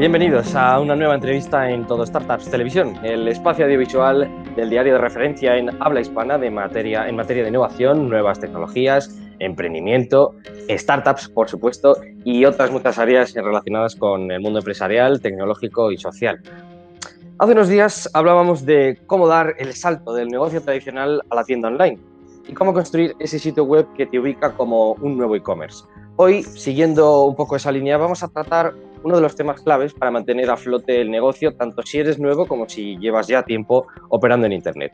Bienvenidos a una nueva entrevista en Todo Startups Televisión, el espacio audiovisual del diario de referencia en habla hispana en materia de innovación, nuevas tecnologías, emprendimiento, startups, por supuesto, y otras muchas áreas relacionadas con el mundo empresarial, tecnológico y social. Hace unos días hablábamos de cómo dar el salto del negocio tradicional a la tienda online y cómo construir ese sitio web que te ubica como un nuevo e-commerce. Hoy, siguiendo un poco esa línea, vamos a tratar uno de los temas claves para mantener a flote el negocio, tanto si eres nuevo como si llevas ya tiempo operando en Internet.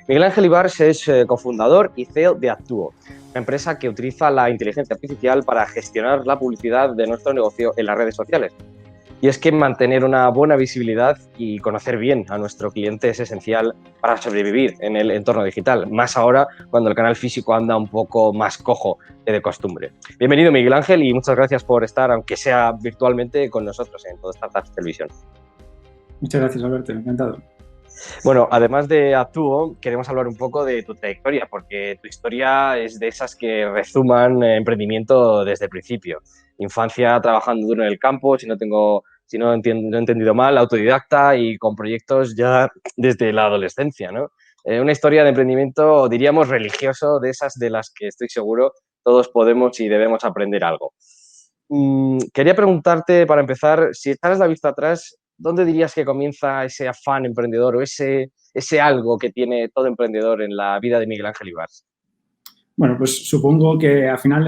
Miguel Ángel Ibars es cofundador y CEO de Actuo, una empresa que utiliza la inteligencia artificial para gestionar la publicidad de nuestro negocio en las redes sociales. Y es que mantener una buena visibilidad y conocer bien a nuestro cliente es esencial para sobrevivir en el entorno digital, más ahora cuando el canal físico anda un poco más cojo de costumbre. Bienvenido, Miguel Ángel, y muchas gracias por estar, aunque sea virtualmente, con nosotros en Todo Startups Televisión. Muchas gracias, Alberto, encantado. Bueno, además de Actuo, queremos hablar un poco de tu trayectoria, porque tu historia es de esas que resuman emprendimiento desde el principio. Infancia trabajando duro en el campo, si no he entendido mal, autodidacta y con proyectos ya desde la adolescencia, ¿no? Una historia de emprendimiento, diríamos, religioso, de esas de las que estoy seguro todos podemos y debemos aprender algo. Quería preguntarte, para empezar, si echaras la vista atrás, ¿dónde dirías que comienza ese afán emprendedor o ese algo que tiene todo emprendedor en la vida de Miguel Ángel Ibars? Bueno, pues supongo que al final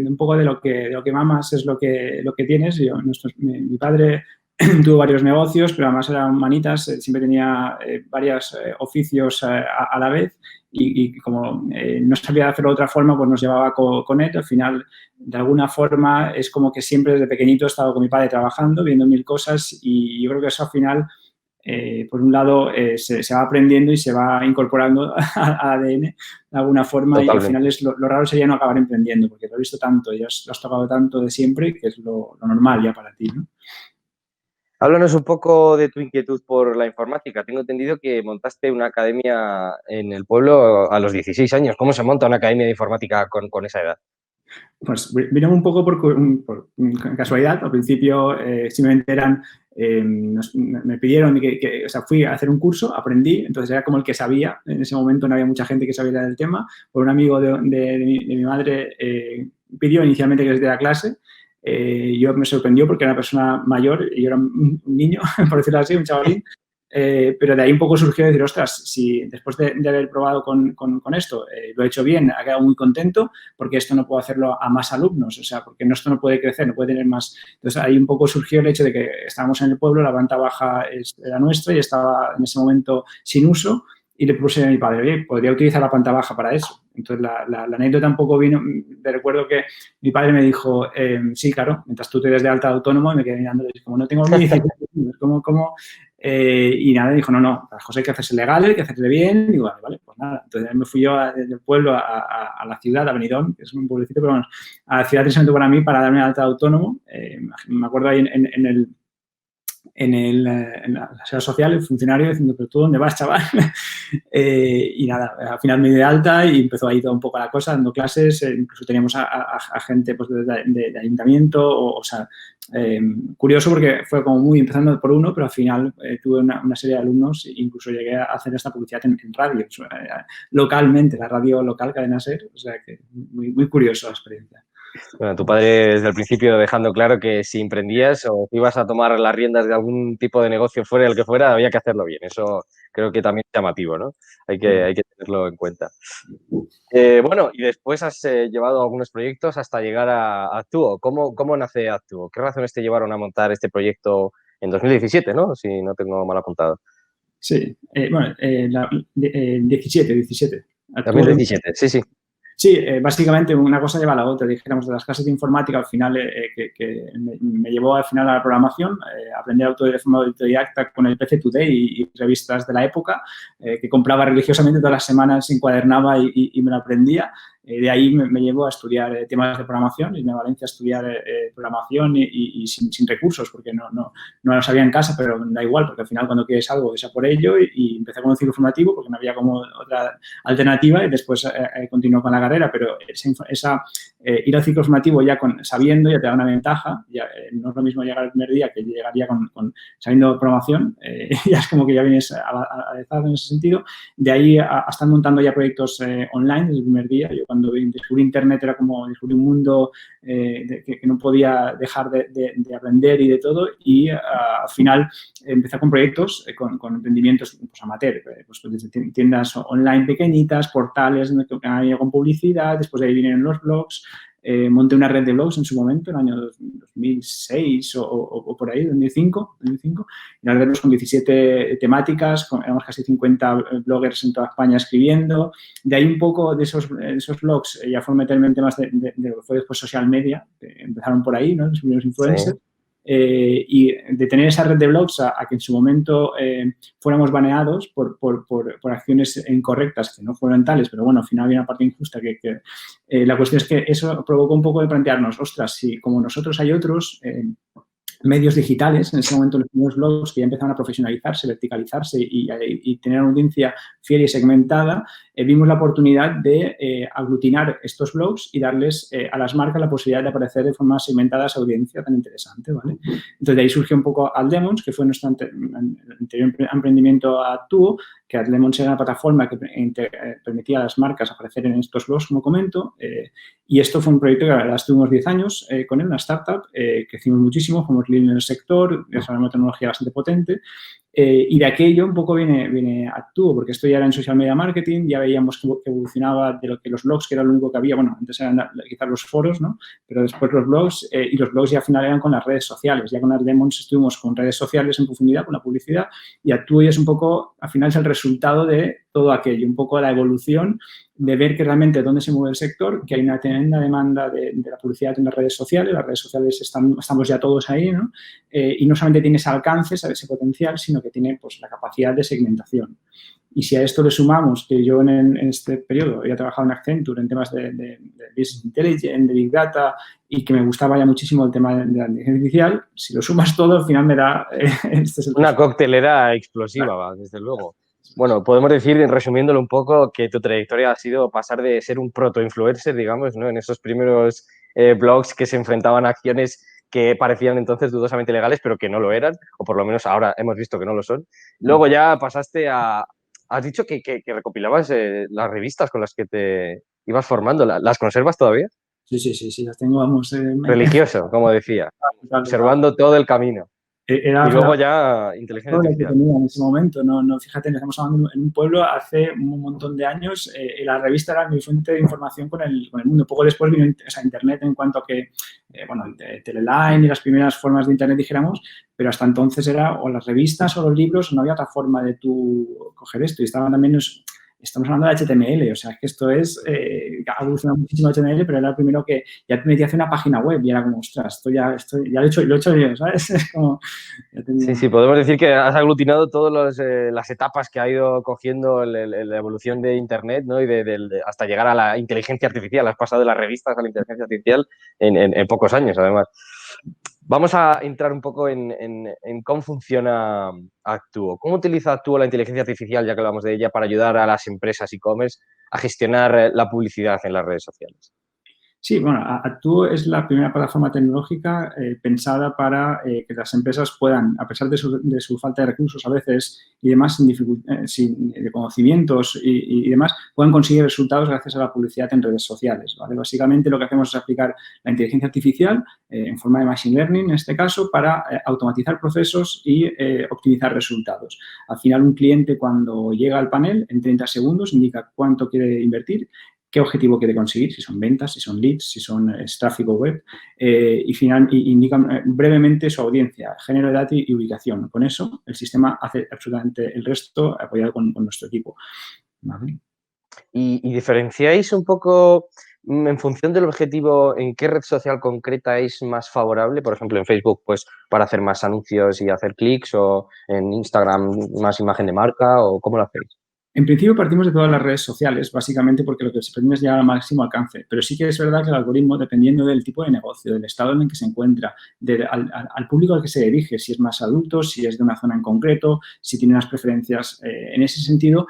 un poco de lo que mamas es lo que tienes. Mi padre tuvo varios negocios, pero además eran manitas, siempre tenía varios oficios a la vez y como no sabía hacerlo de otra forma, pues nos llevaba con él. Al final, de alguna forma, es como que siempre desde pequeñito he estado con mi padre trabajando, viendo mil cosas y yo creo que eso al final, por un lado, se va aprendiendo y se va incorporando al ADN de alguna forma. Totalmente. Y al final lo raro sería no acabar emprendiendo, porque lo he visto tanto, ya lo has tocado tanto de siempre, que es lo normal ya para ti, ¿no? Háblanos un poco de tu inquietud por la informática. Tengo entendido que montaste una academia en el pueblo a los 16 años. ¿Cómo se monta una academia de informática con esa edad? Pues vino un poco por casualidad. Al principio simplemente me pidieron o sea, fui a hacer un curso, aprendí, entonces era como el que sabía. En ese momento no había mucha gente que sabía del tema. Por un amigo de mi madre pidió inicialmente que les diera clase. Yo me sorprendió porque era una persona mayor y yo era un niño, por decirlo así, un chavalín. Pero de ahí un poco surgió decir, ostras, si después de haber probado con esto lo he hecho bien, ha quedado muy contento, porque esto no puedo hacerlo a más alumnos, o sea, porque esto no puede crecer, no puede tener más. Entonces ahí un poco surgió el hecho de que estábamos en el pueblo, la planta baja era nuestra y estaba en ese momento sin uso y le propuse a mi padre, oye, podría utilizar la planta baja para eso. Entonces la anécdota un poco vino, de recuerdo que mi padre me dijo, sí, claro, mientras tú te des de alta de autónomo, y me quedé mirando, como no tengo ni 17 años, ¿cómo? Y nada, dijo, no, las cosas hay que hacerse legales, hay que hacerse bien. Y digo, vale, pues nada. Entonces me fui yo del pueblo a la ciudad, a Benidorm, que es un pueblecito, pero bueno, a la ciudad precisamente para mí, para darme de alta de autónomo. Me acuerdo ahí en la seguridad social, el funcionario diciendo, pero ¿tú dónde vas, chaval? Y nada, al final me di de alta y empezó ahí todo un poco la cosa, dando clases, incluso teníamos a gente pues, de ayuntamiento, o sea, curioso porque fue como muy empezando por uno, pero al final tuve una serie de alumnos e incluso llegué a hacer esta publicidad en radio, localmente, la radio local, Cadena Ser, o sea que muy curiosa la experiencia. Bueno, tu padre desde el principio dejando claro que si emprendías o ibas a tomar las riendas de algún tipo de negocio fuera el que fuera, había que hacerlo bien. Eso creo que también es llamativo, ¿no? Hay que tenerlo en cuenta. Bueno, y después has llevado algunos proyectos hasta llegar a Actuo. ¿Cómo nace Actuo? ¿Qué razones te llevaron a montar este proyecto en 2017, ¿no? Si no tengo mal apuntado. Sí, bueno, 17. Actuo 2017, sí. Sí, básicamente una cosa lleva a la otra. Dijéramos, de las clases de informática al final, que me llevó al final a la programación, aprendí de forma autodidacta con el PC Today y revistas de la época, que compraba religiosamente todas las semanas, encuadernaba y me lo aprendía. De ahí me llevó a estudiar temas de programación, irme a Valencia a estudiar programación y sin recursos, porque no lo sabía en casa, pero da igual, porque al final cuando quieres algo, es a por ello y empecé con un ciclo formativo porque no había como otra alternativa y después continué con la carrera, pero ir al ciclo formativo ya sabiendo ya te da una ventaja, ya, no es lo mismo llegar el primer día que llegaría sabiendo programación, ya es como que ya vienes avanzado en ese sentido. De ahí a estar montando ya proyectos online desde el primer día. Yo cuando descubrí Internet era como descubrí un mundo que no podía dejar de aprender y de todo y al final empecé con proyectos, con emprendimientos pues, amateur, pues desde tiendas online pequeñitas, portales con publicidad, después de ahí vinieron los blogs. Monté una red de blogs en su momento, en el año 2006 o por ahí, 2005. Una red de blogs con 17 temáticas, éramos casi 50 bloggers en toda España escribiendo. De ahí un poco de esos blogs ya fueron meterme en temas de lo que fue después social media, empezaron por ahí, ¿no? Los primeros influencers. Sí. Y de tener esa red de blogs a que en su momento fuéramos baneados por acciones incorrectas que no fueron tales, pero bueno, al final había una parte injusta que la cuestión es que eso provocó un poco de plantearnos, ostras, si como nosotros hay otros medios digitales, en ese momento los primeros blogs que ya empezaban a profesionalizarse, verticalizarse y tener una audiencia fiel y segmentada, vimos la oportunidad de aglutinar estos blogs y darles a las marcas la posibilidad de aparecer de forma segmentada a esa audiencia tan interesante, ¿vale? Entonces, de ahí surgió un poco AdLemons, que fue nuestro anterior emprendimiento a Tuo, que AdLemons era una plataforma que permitía a las marcas aparecer en estos blogs, como comento, y esto fue un proyecto que la verdad estuvimos 10 años con él, una startup, crecimos muchísimo, fuimos líderes en el sector, desarrollamos una tecnología bastante potente, y de aquello un poco viene Actuo, porque esto ya era en social media marketing, ya veíamos que evolucionaba de lo que los blogs, que era lo único que había, bueno, antes eran quizás los foros, ¿no? Pero después los blogs, y los blogs ya al final eran con las redes sociales, ya con AdLemons estuvimos con redes sociales en profundidad, con la publicidad, y Actuo ya es un poco, al final es el resultado de todo aquello, un poco la evolución de ver que realmente dónde se mueve el sector, que hay una tremenda demanda de la publicidad en las redes sociales estamos ya todos ahí, ¿no? Y no solamente tiene ese alcance, ese potencial, sino que tiene pues, la capacidad de segmentación. Y si a esto le sumamos que yo en este periodo había trabajado en Accenture en temas de Business Intelligence, de Big Data y que me gustaba ya muchísimo el tema de la inteligencia artificial, si lo sumas todo, al final me da... Una coctelera explosiva, claro. Desde luego. Bueno, podemos decir, resumiéndolo un poco, que tu trayectoria ha sido pasar de ser un proto-influencer, digamos, ¿no? En esos primeros blogs que se enfrentaban a acciones que parecían entonces dudosamente legales, pero que no lo eran, o por lo menos ahora hemos visto que no lo son. Luego ya pasaste a... Has dicho que recopilabas las revistas con las que te ibas formando. ¿Las conservas todavía? Sí, las tengo, vamos... Religioso, como decía, observando todo el camino. Y luego ya inteligencia artificial. Que tenía en ese momento, fíjate, estamos hablando en un pueblo hace un montón de años, la revista era mi fuente de información con el mundo. Poco después vino Internet en cuanto a que, Teleline y las primeras formas de Internet, dijéramos, pero hasta entonces era o las revistas o los libros, no había otra forma de tú coger esto. Y estaban también... Estamos hablando de HTML, o sea, que esto es, ha evolucionado muchísimo HTML, pero era el primero que ya te metía a hacer una página web y era como, ostras, esto ya lo he hecho yo, ¿sabes? Es como, Sí, podemos decir que has aglutinado todas las etapas que ha ido cogiendo la evolución de Internet, ¿no? Y hasta llegar a la inteligencia artificial. Has pasado de las revistas a la inteligencia artificial en pocos años, además. Vamos a entrar un poco en cómo funciona Actuo. ¿Cómo utiliza Actuo la inteligencia artificial, ya que hablamos de ella, para ayudar a las empresas e-commerce a gestionar la publicidad en las redes sociales? Sí, bueno, Actuo es la primera plataforma tecnológica pensada para que las empresas puedan, a pesar de su falta de recursos a veces y demás, de conocimientos y demás, puedan conseguir resultados gracias a la publicidad en redes sociales, ¿vale? Básicamente lo que hacemos es aplicar la inteligencia artificial en forma de machine learning, en este caso, para automatizar procesos y optimizar resultados. Al final, un cliente cuando llega al panel, en 30 segundos, indica cuánto quiere invertir, qué objetivo quiere conseguir, si son ventas, si son leads, si son tráfico web, y indican brevemente su audiencia, género de edad y ubicación. Con eso, el sistema hace absolutamente el resto apoyado con nuestro equipo. ¿Vale? ¿Y diferenciáis un poco en función del objetivo en qué red social concreta es más favorable? Por ejemplo, en Facebook, pues para hacer más anuncios y hacer clics, o en Instagram más imagen de marca, ¿o cómo lo hacéis? En principio partimos de todas las redes sociales, básicamente porque lo que se pretende es llegar al máximo alcance, pero sí que es verdad que el algoritmo, dependiendo del tipo de negocio, del estado en el que se encuentra, al público al que se dirige, si es más adulto, si es de una zona en concreto, si tiene unas preferencias, en ese sentido,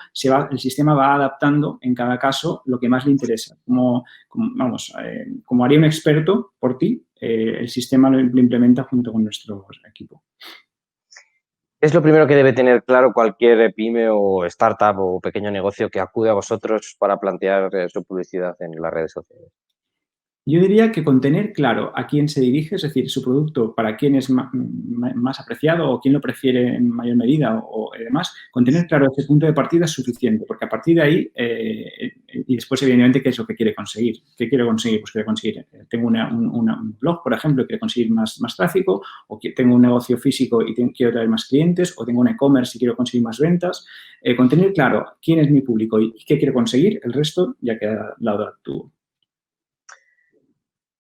el sistema va adaptando en cada caso lo que más le interesa. Como haría un experto por ti, el sistema lo implementa junto con nuestro equipo. Es lo primero que debe tener claro cualquier pyme o startup o pequeño negocio que acude a vosotros para plantear su publicidad en las redes sociales. Yo diría que con tener claro a quién se dirige, es decir, su producto para quién es más apreciado o quién lo prefiere en mayor medida o demás, con tener claro ese punto de partida es suficiente, porque a partir de ahí, y después evidentemente, ¿qué es lo que quiere conseguir? ¿Qué quiere conseguir? Pues quiere conseguir, tengo un blog, por ejemplo, y quiero conseguir más tráfico, o tengo un negocio físico y quiero traer más clientes, o tengo un e-commerce y quiero conseguir más ventas. Con tener claro quién es mi público y qué quiere conseguir, el resto ya queda lado de tú.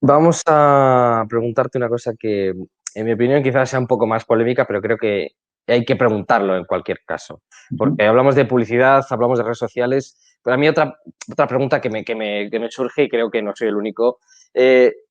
Vamos a preguntarte una cosa que, en mi opinión, quizás sea un poco más polémica, pero creo que hay que preguntarlo en cualquier caso. Porque hablamos de publicidad, hablamos de redes sociales, pero a mí otra pregunta que me surge, y creo que no soy el único,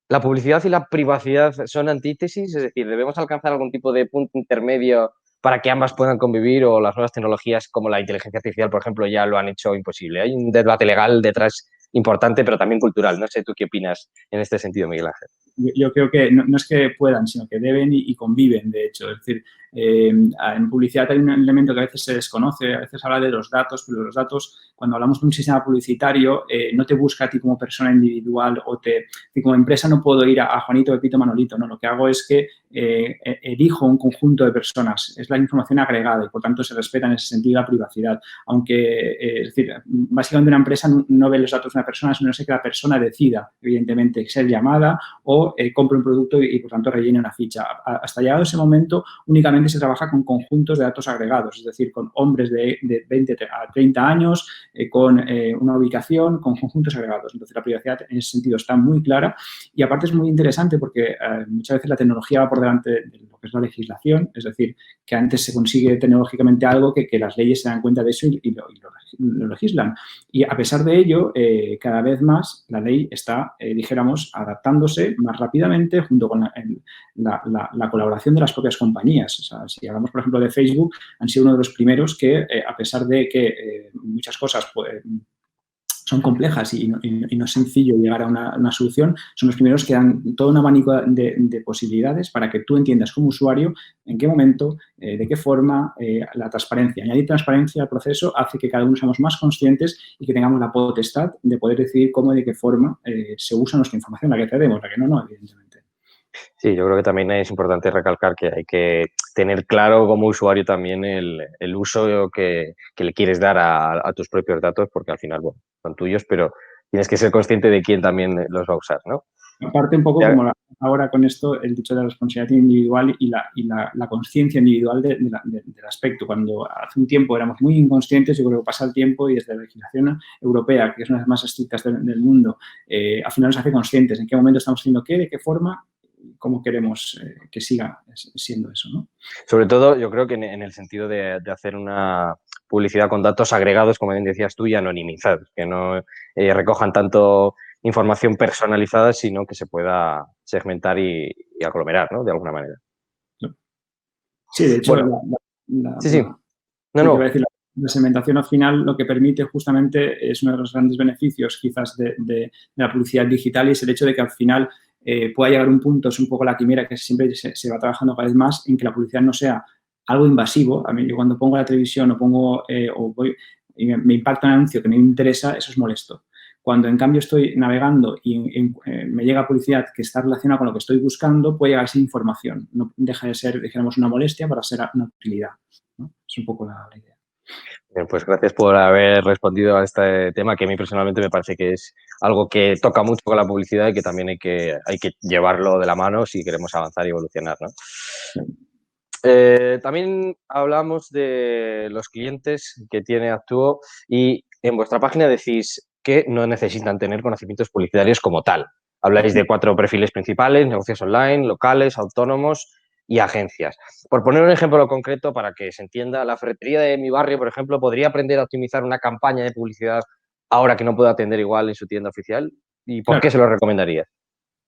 ¿la publicidad y la privacidad son antítesis? Es decir, ¿debemos alcanzar algún tipo de punto intermedio para que ambas puedan convivir o las nuevas tecnologías como la inteligencia artificial, por ejemplo, ya lo han hecho imposible? Hay un debate legal detrás importante, pero también cultural. No sé tú qué opinas en este sentido, Miguel Ángel. Yo creo que no es que puedan, sino que deben y conviven, de hecho. Es decir, en publicidad hay un elemento que a veces se desconoce, a veces habla de los datos, pero los datos, cuando hablamos de un sistema publicitario, no te busca a ti como persona individual y como empresa no puedo ir a Juanito, Pepito, Manolito, no. Lo que hago es que elijo un conjunto de personas. Es la información agregada y, por tanto, se respeta en ese sentido la privacidad. Aunque, es decir, básicamente una empresa no ve los datos de una persona, sino que la persona decida, evidentemente, ser llamada o compre un producto y, por tanto, rellene una ficha. Hasta llegado ese momento, únicamente se trabaja con conjuntos de datos agregados, es decir, con hombres de 20 a 30 años, con una ubicación, con conjuntos agregados. Entonces, la privacidad en ese sentido está muy clara y, aparte, es muy interesante porque muchas veces la tecnología va por delante de lo que es la legislación, es decir, que antes se consigue tecnológicamente algo que las leyes se dan cuenta de eso y lo legislan. Y, a pesar de ello, cada vez más la ley está, dijéramos, adaptándose más rápidamente junto con la colaboración de las propias compañías. O sea, si hablamos, por ejemplo, de Facebook, han sido uno de los primeros que, a pesar de que muchas cosas son complejas y no es sencillo llegar a una solución, son los primeros que dan todo un abanico de posibilidades para que tú entiendas como usuario en qué momento, de qué forma, la transparencia. Añadir transparencia al proceso hace que cada uno seamos más conscientes y que tengamos la potestad de poder decidir cómo y de qué forma se usa nuestra información, la que cedemos, la que no, evidentemente. Sí, yo creo que también es importante recalcar que hay que tener claro como usuario también el uso que le quieres dar a tus propios datos, porque al final, bueno, son tuyos, pero tienes que ser consciente de quién también los va a usar, ¿no? Aparte, un poco como ahora con esto, el dicho de la responsabilidad individual y la conciencia individual del aspecto. Cuando hace un tiempo éramos muy inconscientes, yo creo que pasa el tiempo y desde la legislación europea, que es una de las más estrictas del mundo, al final nos hace conscientes en qué momento estamos haciendo qué, de qué forma, cómo queremos que siga siendo eso, ¿no? Sobre todo, yo creo que en el sentido de hacer una publicidad con datos agregados, como bien decías tú, y anonimizados, que no recojan tanto información personalizada, sino que se pueda segmentar y aglomerar, ¿no? De alguna manera. Sí, de hecho, Bueno, sí. No. La segmentación al final lo que permite justamente es uno de los grandes beneficios quizás de la publicidad digital y es el hecho de que al final pueda llegar un punto, es un poco la quimera que siempre se va trabajando cada vez más en que la publicidad no sea algo invasivo. A mí, yo cuando pongo la televisión o pongo y me impacta un anuncio que no me interesa, eso es molesto. Cuando, en cambio, estoy navegando y me llega publicidad que está relacionada con lo que estoy buscando, puede llegar a ser información. No deja de ser, dijéramos, una molestia para ser una utilidad, ¿no? Es un poco la idea. Bien, pues gracias por haber respondido a este tema, que a mí personalmente me parece que es algo que toca mucho con la publicidad y que también hay que llevarlo de la mano si queremos avanzar y evolucionar, ¿no? También hablamos de los clientes que tiene Actuo y en vuestra página decís que no necesitan tener conocimientos publicitarios como tal. Habláis de 4 perfiles principales: negocios online, locales, autónomos y agencias. Por poner un ejemplo concreto para que se entienda, la ferretería de mi barrio, por ejemplo, podría aprender a optimizar una campaña de publicidad ahora que no puede atender igual en su tienda oficial. ¿Y por Claro. qué se lo recomendarías?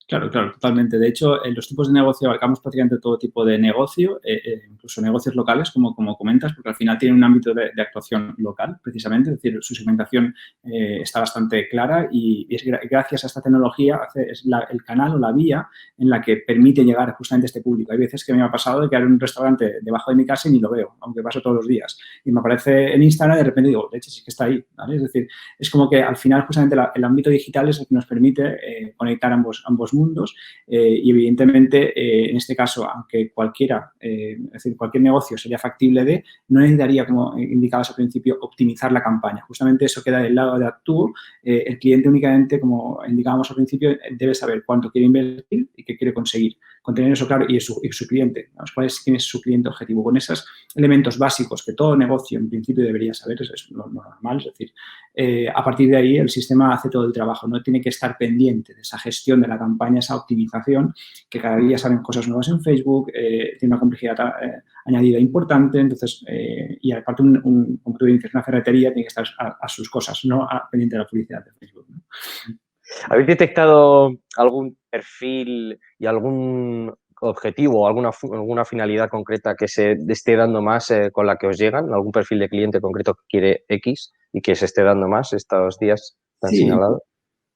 Claro, claro, totalmente. De hecho, en los tipos de negocio abarcamos prácticamente todo tipo de negocio, incluso negocios locales, como comentas, porque al final tienen un ámbito de actuación local, precisamente. Es decir, su segmentación está bastante clara y es gracias a esta tecnología es el canal o la vía en la que permite llegar justamente a este público. Hay veces que me ha pasado de que hay un restaurante debajo de mi casa y ni lo veo, aunque paso todos los días. Y me aparece en Instagram y de repente digo, leche, sí que está ahí, ¿vale? Es decir, es como que al final justamente el ámbito digital es el que nos permite conectar ambos mundos y evidentemente en este caso, aunque cualquiera, es decir, cualquier negocio sería factible no necesitaría, como indicabas al principio, optimizar la campaña. Justamente eso queda del lado de Actúo. El cliente únicamente, como indicábamos al principio, debe saber cuánto quiere invertir y qué quiere conseguir. Con tener eso claro y su cliente, ¿no? ¿Quién es su cliente objetivo? Con esos elementos básicos que todo negocio en principio debería saber, es lo normal, es decir, a partir de ahí el sistema hace todo el trabajo, no tiene que estar pendiente de esa gestión de la campaña, esa optimización, que cada día salen cosas nuevas en Facebook, tiene una complejidad añadida importante, entonces, y aparte como tú dices, una ferretería tiene que estar a sus cosas, no pendiente de la publicidad de Facebook, ¿no? ¿Habéis detectado algún perfil y algún objetivo o alguna finalidad concreta que se esté dando más con la que os llegan? ¿Algún perfil de cliente concreto que quiere X y que se esté dando más estos días tan Sí. señalados?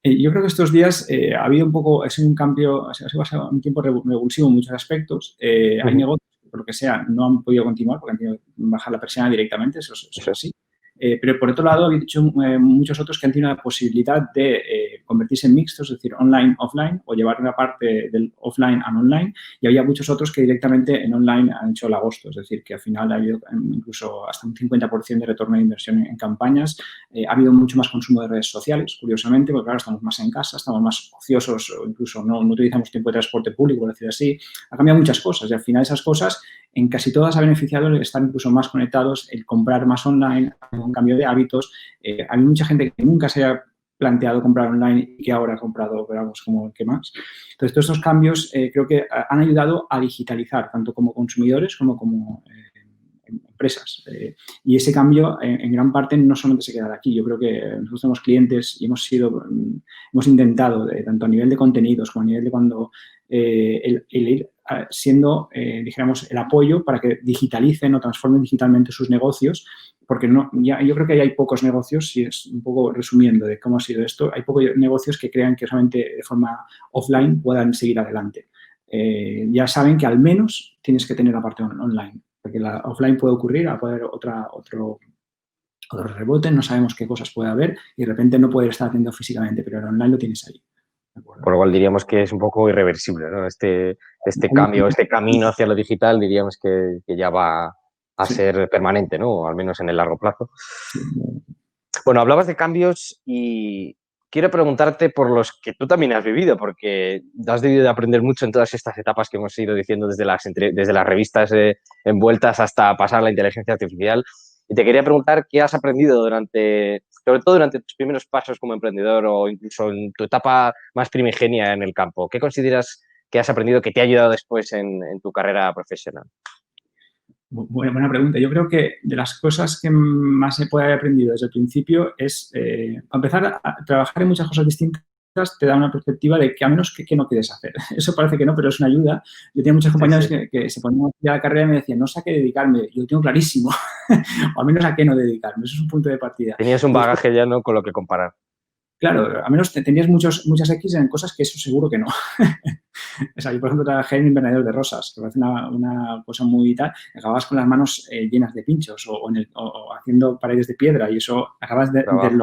Yo creo que estos días ha habido un poco, ha sido un cambio, ha sido un tiempo revulsivo en muchos aspectos. Hay negocios que, por lo que sea, no han podido continuar porque han tenido que bajar la persiana directamente, eso es así. Pero por otro lado, había dicho muchos otros que han tenido la posibilidad de convertirse en mixtos, es decir, online, offline, o llevar una parte del offline a online. Y había muchos otros que directamente en online han hecho el agosto, es decir, que al final ha habido incluso hasta un 50% de retorno de inversión en campañas. Ha habido mucho más consumo de redes sociales, curiosamente, porque claro, estamos más en casa, estamos más ociosos o incluso no utilizamos tiempo de transporte público, por decir así. Ha cambiado muchas cosas y al final esas cosas en casi todas ha beneficiado el estar incluso más conectados, el comprar más online, un cambio de hábitos. Hay mucha gente que nunca se ha planteado comprar online y que ahora ha comprado, veamos, como el que más. Entonces, todos estos cambios creo que han ayudado a digitalizar, tanto como consumidores como empresas. Y ese cambio, en gran parte, no solamente se queda aquí. Yo creo que nosotros tenemos clientes y hemos intentado, tanto a nivel de contenidos como a nivel de cuando el ir siendo, dijéramos, el apoyo para que digitalicen o transformen digitalmente sus negocios, porque yo creo que hay pocos negocios, si es un poco resumiendo de cómo ha sido esto, hay pocos negocios que crean que solamente de forma offline puedan seguir adelante. Ya saben que al menos tienes que tener la parte online, porque la offline puede ocurrir, puede haber otro rebote, no sabemos qué cosas puede haber y de repente no puede estar haciendo físicamente, pero el online lo tienes ahí. Por lo cual diríamos que es un poco irreversible, ¿no? Este cambio, este camino hacia lo digital, diríamos que ya va a ser permanente, ¿no? O al menos en el largo plazo. Sí. Bueno, hablabas de cambios y quiero preguntarte por los que tú también has vivido, porque has debido de aprender mucho en todas estas etapas que hemos ido diciendo desde las revistas envueltas hasta pasar a la inteligencia artificial. Y te quería preguntar qué has aprendido sobre todo durante tus primeros pasos como emprendedor o incluso en tu etapa más primigenia en el campo. ¿Qué consideras que has aprendido que te ha ayudado después en tu carrera profesional? Buena pregunta. Yo creo que de las cosas que más se puede haber aprendido desde el principio es, para empezar, a trabajar en muchas cosas distintas te da una perspectiva de que a menos que no quieres hacer. Eso parece que no, pero es una ayuda. Yo tenía muchos compañeros que se ponían a la carrera y me decían, no sé a qué dedicarme. Yo lo tengo clarísimo, o al menos a qué no dedicarme. Eso es un punto de partida. Tenías un bagaje ya, ¿no?, con lo que comparar. Claro, a menos tenías muchas X en cosas que eso seguro que no. O sea, yo, por ejemplo, trabajé en invernadero de rosas, que parece una cosa muy tal. Acababas con las manos llenas de pinchos o haciendo paredes de piedra y eso acabas de cosas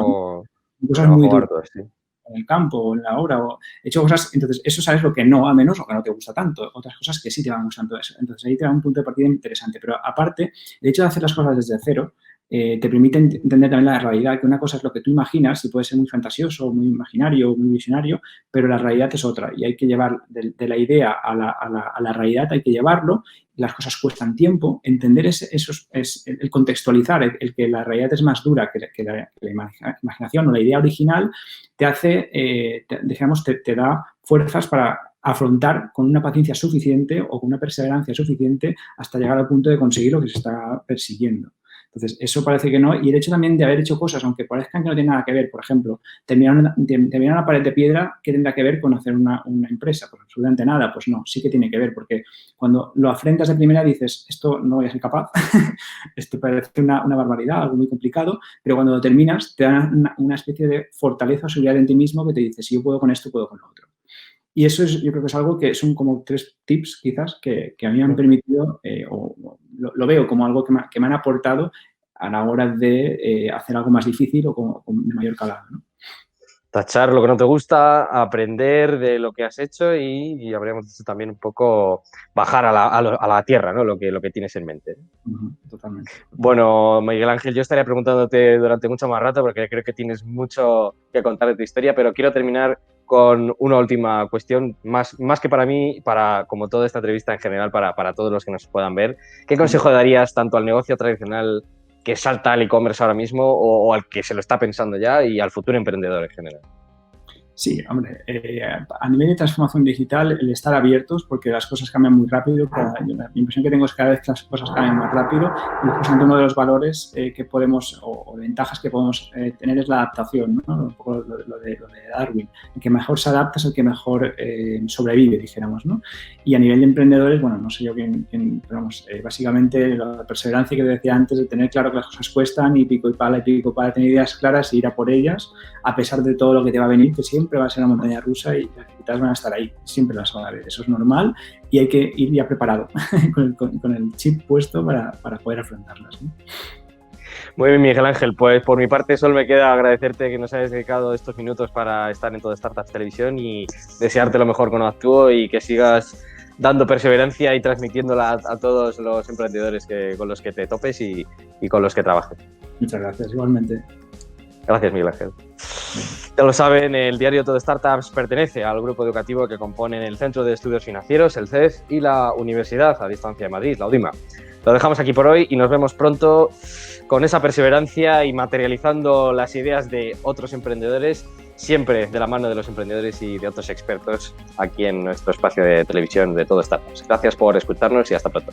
muy duras en el campo o en la obra. He hecho cosas, entonces, eso sabes lo que no, a menos o que no te gusta tanto. Otras cosas que sí te van gustando eso. Entonces, ahí te da un punto de partida interesante. Pero, aparte, el hecho de hacer las cosas desde cero te permite entender también la realidad, que una cosa es lo que tú imaginas y puede ser muy fantasioso, muy imaginario, muy visionario, pero la realidad es otra y hay que llevar de la idea a la realidad, hay que llevarlo, las cosas cuestan tiempo, entender el contextualizar, el que la realidad es más dura que la imaginación o la idea original, te hace, digamos, te da fuerzas para afrontar con una paciencia suficiente o con una perseverancia suficiente hasta llegar al punto de conseguir lo que se está persiguiendo. Entonces, eso parece que no. Y el hecho también de haber hecho cosas, aunque parezcan que no tienen nada que ver, por ejemplo, terminar una pared de piedra, ¿qué tendrá que ver con hacer una empresa? Pues absolutamente nada. Pues no, sí que tiene que ver, porque cuando lo afrentas de primera dices, esto no voy a ser capaz, esto parece una barbaridad, algo muy complicado, pero cuando lo terminas te da una especie de fortaleza o seguridad en ti mismo que te dice, si yo puedo con esto, puedo con lo otro. Y eso yo creo que es algo que son como 3 tips quizás que a mí me han permitido, lo veo como algo que me han aportado a la hora de hacer algo más difícil o de mayor calado, ¿no? Tachar lo que no te gusta, aprender de lo que has hecho y habríamos dicho también un poco bajar a la tierra, ¿no? Lo que tienes en mente. Totalmente. Bueno, Miguel Ángel, yo estaría preguntándote durante mucho más rato porque creo que tienes mucho que contar de tu historia, pero quiero terminar con una última cuestión, más que para mí, como toda esta entrevista en general, para todos los que nos puedan ver. ¿Qué consejo darías tanto al negocio tradicional que salta al e-commerce ahora mismo o al que se lo está pensando ya y al futuro emprendedor en general? Sí, hombre, a nivel de transformación digital, el estar abiertos, porque las cosas cambian muy rápido, la impresión que tengo es que cada vez las cosas cambian más rápido y justamente uno de los valores que podemos, o ventajas que podemos tener es la adaptación, ¿no? Un poco lo de Darwin, el que mejor se adapta es el que mejor sobrevive, dijéramos, ¿no? Y a nivel de emprendedores, bueno, no sé yo quién pero vamos, básicamente la perseverancia que te decía antes de tener claro que las cosas cuestan y pico y pala, tener ideas claras e ir a por ellas, a pesar de todo lo que te va a venir, que siempre va a ser una montaña rusa y las dificultades van a estar ahí, siempre las va a haber, eso es normal y hay que ir ya preparado con el chip puesto para poder afrontarlas, ¿no? Muy bien, Miguel Ángel, pues por mi parte solo me queda agradecerte que nos hayas dedicado estos minutos para estar en Todo Startups Televisión y desearte lo mejor con Actúo y que sigas dando perseverancia y transmitiéndola a todos los emprendedores con los que te topes y con los que trabajes. Muchas gracias, igualmente. Gracias, Miguel Ángel. Ya lo saben, el diario Todo Startups pertenece al grupo educativo que componen el Centro de Estudios Financieros, el CEF, y la Universidad a Distancia de Madrid, la UDIMA. Lo dejamos aquí por hoy y nos vemos pronto con esa perseverancia y materializando las ideas de otros emprendedores, siempre de la mano de los emprendedores y de otros expertos aquí en nuestro espacio de televisión de Todo Startups. Gracias por escucharnos y hasta pronto.